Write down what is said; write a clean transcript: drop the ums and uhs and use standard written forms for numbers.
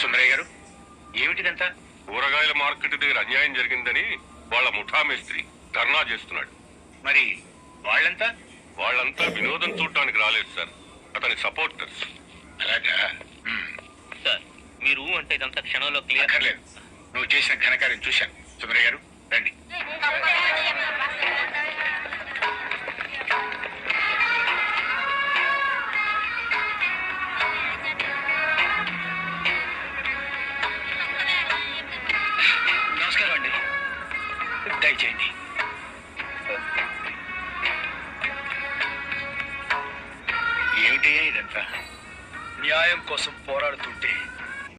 సుందరయ్య గారు, ఏమిటిదంతా? కూరగాయల మార్కెట్ దగ్గర అన్యాయం జరిగిందని వాళ్ళ ముఠా మేస్త్రి ధర్నా చేస్తున్నాడు. మరి వాళ్ళంతా? వాళ్ళంతా వినోదం చూడటానికి రాలేదు సార్, అతని సపోర్టర్స్. అలాగా? సార్ మీరు అంటే ఇదంతా క్షణంలో క్లియర్. అక్కర్లేదు, నువ్వు చేసిన ఘనకార్యం చూశాను. సుందరయ్య గారు రండి. నమస్కారం అండి, దయచేయండి. ఏమిటయ్యా ఇదంతా? న్యాయం కోసం పోరాడుతుంటే